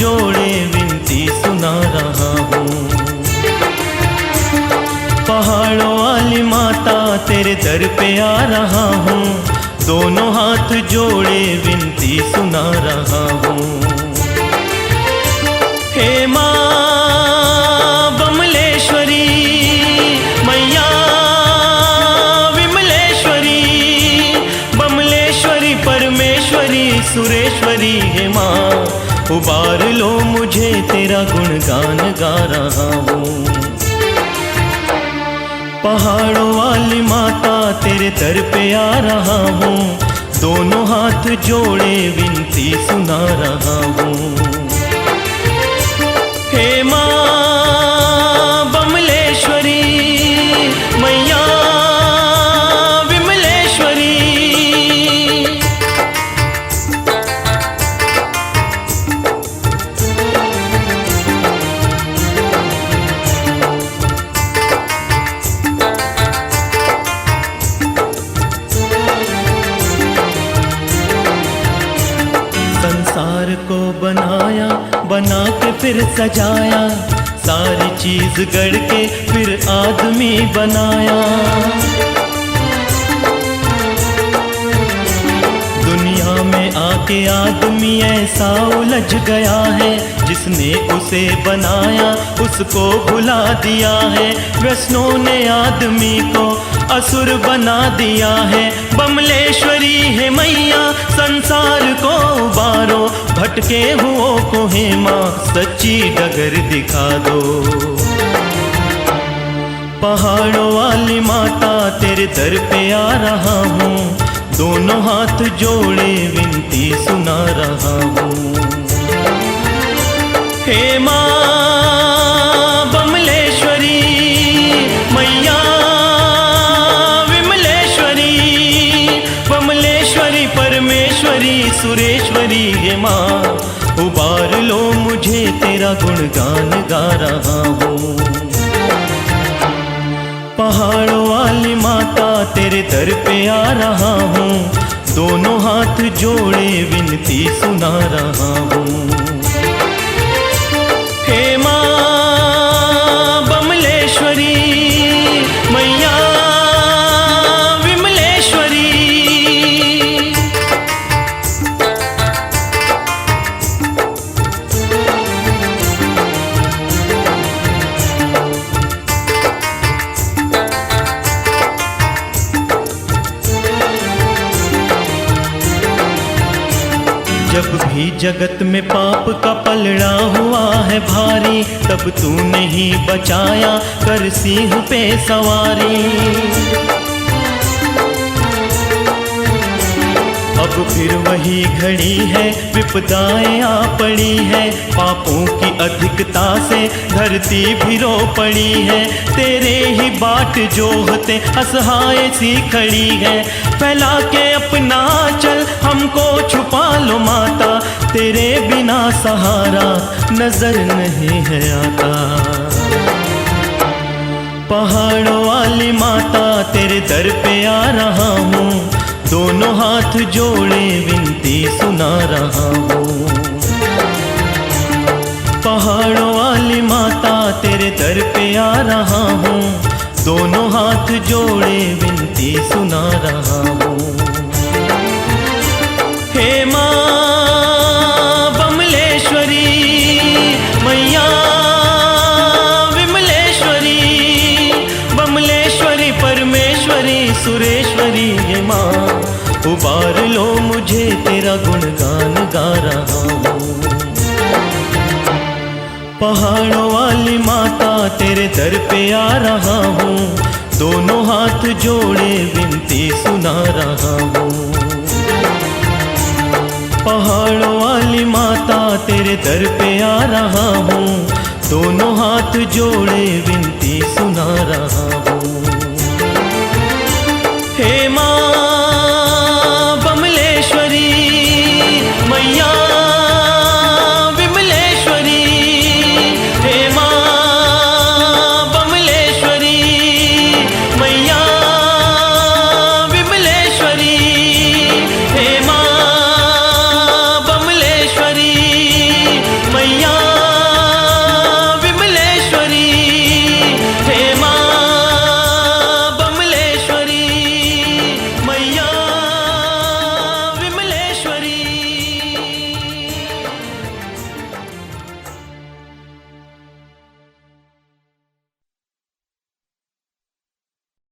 जोड़े विनती सुना रहा हूँ। पहाड़ों वाली माता तेरे दर पे आ रहा हूँ, दोनों हाथ जोड़े विनती सुना रहा हूँ। हे माँ बमलेश्वरी, मैया विमलेश्वरी, बमलेश्वरी परमेश्वरी सुरेश्वरी, हे माँ उबार लो मुझे, तेरा गुणगान गा रहा हूँ। पहाड़ों वाली माता तेरे दर पे आ रहा हूँ, दोनों हाथ जोड़े विनती सुना रहा हूँ। हे माँ बमलेश्वरी, मैया विमलेश्वरी। संसार को बनाया, बना के फिर सजाया, सारी चीज गढ़ के फिर आदमी बनाया। दुनिया में आके आदमी ऐसा उलझ गया है, जिसने उसे बनाया उसको भुला दिया है। वैष्णों ने आदमी को असुर बना दिया है। बमलेश्वरी है मैया संसार को उबारो, भटके हुओं को हे माँ सच्ची डगर दिखा दो। पहाड़ों वाली माता तेरे दर पे आ रहा हूँ, दोनों हाथ जोड़े विनती सुना रहा हूँ। हे माँ बमलेश्वरी, मैया विमलेश्वरी, बमलेश्वरी परमेश्वरी सुरेश्वरी, हे माँ उबार लो मुझे, तेरा गुणगान गा रहा हूँ। पहाड़ों वाली माता तेरे दर पे आ रहा हूँ, दोनों हाथ जोड़े विनती सुना रहा हूँ। हे माँ बमलेश्वरी, मैया विमलेश्वरी। जब भी जगत में पाप का पलड़ा हुआ है भारी, तब तूने ही बचाया कर सिंह पे सवारी। अब फिर वही घड़ी है, विपदाएं आ पड़ी है, पापों की अधिकता से धरती भी रो पड़ी है। तेरे ही बाट जोहते असहाय सी खड़ी है, फैला के अपना चल हमको छुपा लो माता, तेरे बिना सहारा नजर नहीं है आता। पहाड़ों वाली माता तेरे दर पे आ रहा हूँ, दोनों हाथ जोड़े विनती सुना रहा हूँ। पहाड़ों वाली माता तेरे दर पे आ रहा हूँ, दोनों हाथ जोड़े विनती सुना रहा हूँ। हे माँ बमलेश्वरी, मैया विमलेश्वरी, बमलेश्वरी परमेश्वरी सुरेश्वरी, हे माँ उबार लो मुझे, तेरा गुणगान गा रहा हूँ। पहाड़ों वाली माता तेरे दर पे आ रहा हूँ, दोनों हाथ जोड़े विनती सुना रहा हूँ। पहाड़ों वाली माता तेरे दर पे आ रहा हूँ, दोनों हाथ जोड़े विनती सुना रहा हूँ।